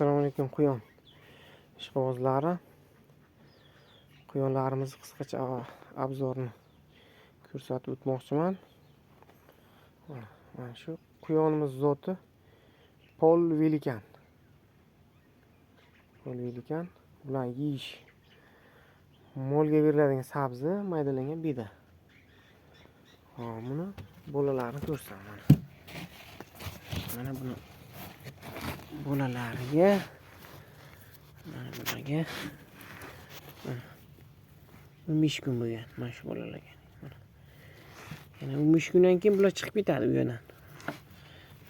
Assalomu alaykum quyon ishqibozlari. Quyonlarimiz qisqacha obzorni ko'rsatib o'tmoqchiman. Mana shu quyonimiz zoti Pol Velikan. Bular yeyish molga beriladigan sabzi, maydalangan beda. Buni bolalarini ko'rsataman. Mana buni bolalariga bularga 15 kun bo'lgan mana shu bolalarga. Yana 15 kundan keyin bular chiqib ketadi u yerdan.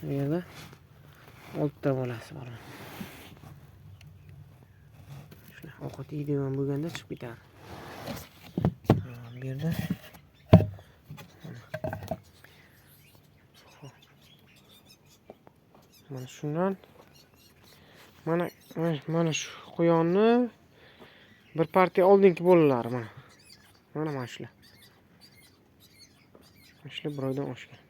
Bu yerda 6 ta bolasi bor. Shular ovqat yeydigan bo'lganda chiqib ketadi. Bu yerda mana shundan mana shu quyonni bir partiya oldingi bolalari mana shular. Shular bir oydan oshgan.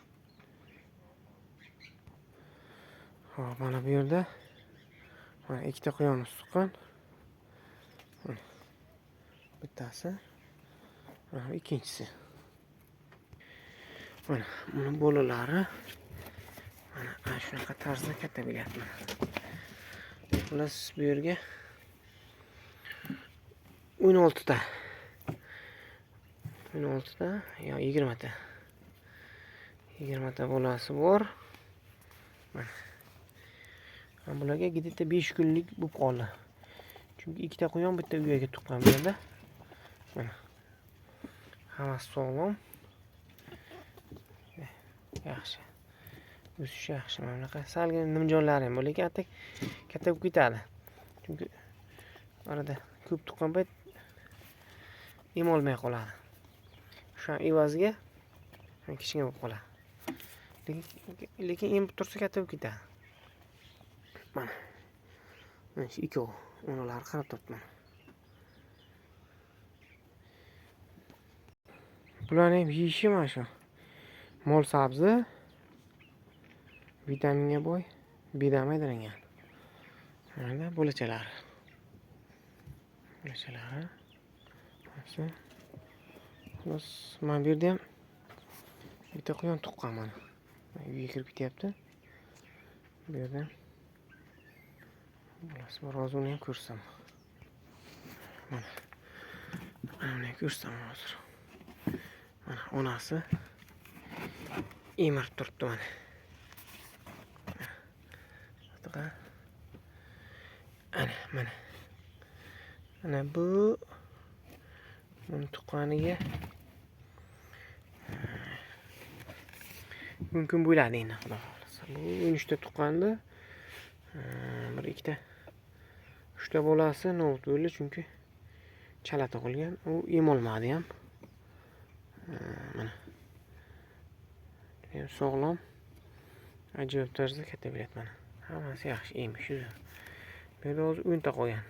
Hop, mana bu yerda mana ikkita quyonimiz tuqqan. Bittasi, mana ikkinchisi. Mana buni bolalari mana shunaqa tarzda katta bo'lyapti. Xullas bu yerga 16 ta yo 20 ta. 20 ta bolasi bor. Mana bularga gidita 5 kunlik bo'lib qoldi. Chunki ikkita quyon bitta uyaga tuqqan bu yerda. Mana hammasi sog'lom. Yaxshi. O'sish yaxshi. Mana bunaqa salgina nimjonlari ham bor, lekin atak katta bo'lib ketadi. Chunki orada ko'p tuqqan payt em olmay qoladi. Shu evaziga kichkina bo'lib qoladi. Lekin em tursa katta bo'lib ketadi. Mana shu ikkovi onalar qarab turibman. Bularni ham yeyishi mana shu mol sabzi, vitaminga boy, beda maydalangan. Mana bo'lachalari. Xullas, mana bu yerda ham bitta quyon tuqqan mana. Uyga kirib ketyapti. Bu yerda bo'lasi bor, hozir uni ham ko'rsam. Mana ko'rsam hozir. Mana onasi emirib turibdi mana. Mana bu tuqqaniga mumkin bo'ladi endi, xudo xolasa. Bu 13 ta tuqqandi. Bir ikkita 3 ta bolasi nobud bo'ldi, chunki chala tug'ilgan. U em olmadi ham. Mana. Ham sog'lom. Ajoyib tarzda katta bo'lyapti mana. Hammasi yaxshi emish. Bu yerda hozir 10 ta qolgan.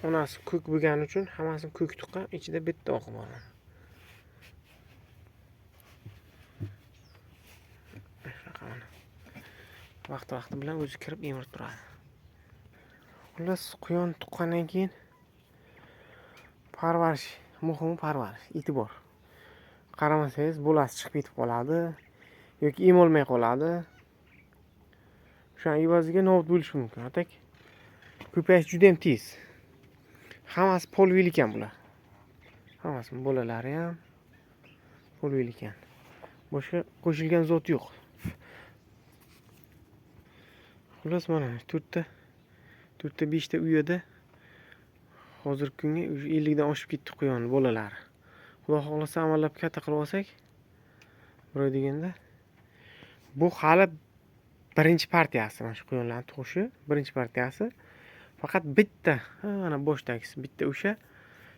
Onasi ko'k bo'lgani uchun hammasini ko'k tuqqan, ichida bitta oq bor. Vaqti bilan o'zi kirib emirib turadi. Xullas, quyon tuqqandan keyin parvarish, muhimi parvarish, e'tibor. Qaramasangiz bolasi chiqib ketib qoladi yoki em olmay qoladi. Shu evaziga nobud bo'lishi mumkin. Atak ko'payish juda ham tez. Hammasi Pol Velikan bular. Hammasi bolalari ham Pol Velikan. Boshqa qo'shilgan zot yo'q. Xullas, mana 4 ta 5 ta uyada hozirgi kunga 50 dan oshib ketdi quyon bolalari. Xudo xolasa amallab katta qilib olsak, bir oy deganda bu hali birinchi partiyasi, mana shu quyonlarning tug'ishi birinchi partiyasi. Faqat bitta, mana boshdagisi bitta o'sha.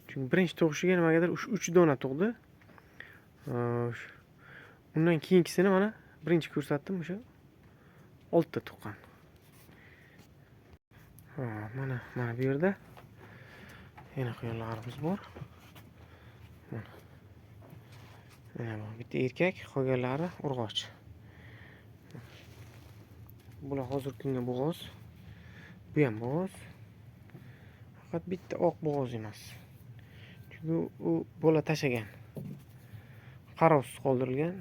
Chunki birinchi tug'ishiga nimagadir 3 dona tug'di. Undan keyingisini mana birinchi ko'rsatdim, o'sha 6 ta tuqqan. Mana bu yerda yana quyonlarimiz bor. Mana bu bitta erkak, qolganlari urg'och. Bular hozirgi kunga bo'g'oz. Bu ham bo'g'oz. Faqat bitta oq bo'g'oz emas. Chunki u bola tashagan. Qarovsiz qoldirilgan.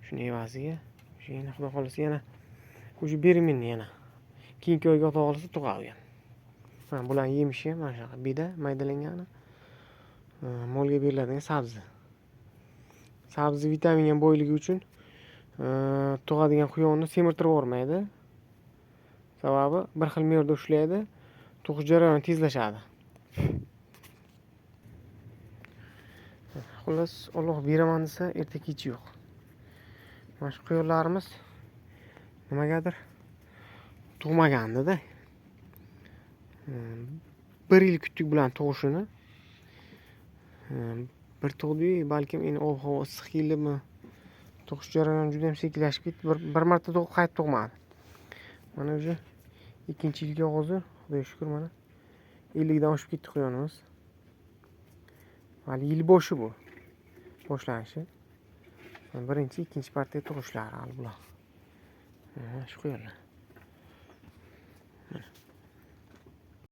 Shuni evaziga o'sha yana xudo xolasa yana o'sha berminni yana keyingi oyga xudo xolasa tug'ilgan. Mana bularning yemishi mana shunaqa beda maydalangani. Molga beriladigan sabzi. Sabzi vitamin boyligi uchun tug'adigan quyonni semirtirib yubormaydi. Sababi bir xil me'yorda ushlaydi. Tug'ish jarayoni tezlashadi. Xullas, Alloh beraman desa, erta kech yo'q. Mana shu quyonlarimiz nimagadir tug'magandi-da. 1 yil kutdik bilan tug'ishini. Bir tug'di, balkim endi ob-havo issiq keldimi, tug'ish jarayoni juda ham sekinlashib ketdi. Bir marta tug'ib qaytib tug'madi. Mana o'sha 2-yilga hozir, Xudoga shukr, mana 50 dan oshib ketdi quyonimiz. Hali yil boshi bu. Boshlanishi. Birinchi, ikkinchi partiya tug'ishlari hali bular. Shu quyonlar.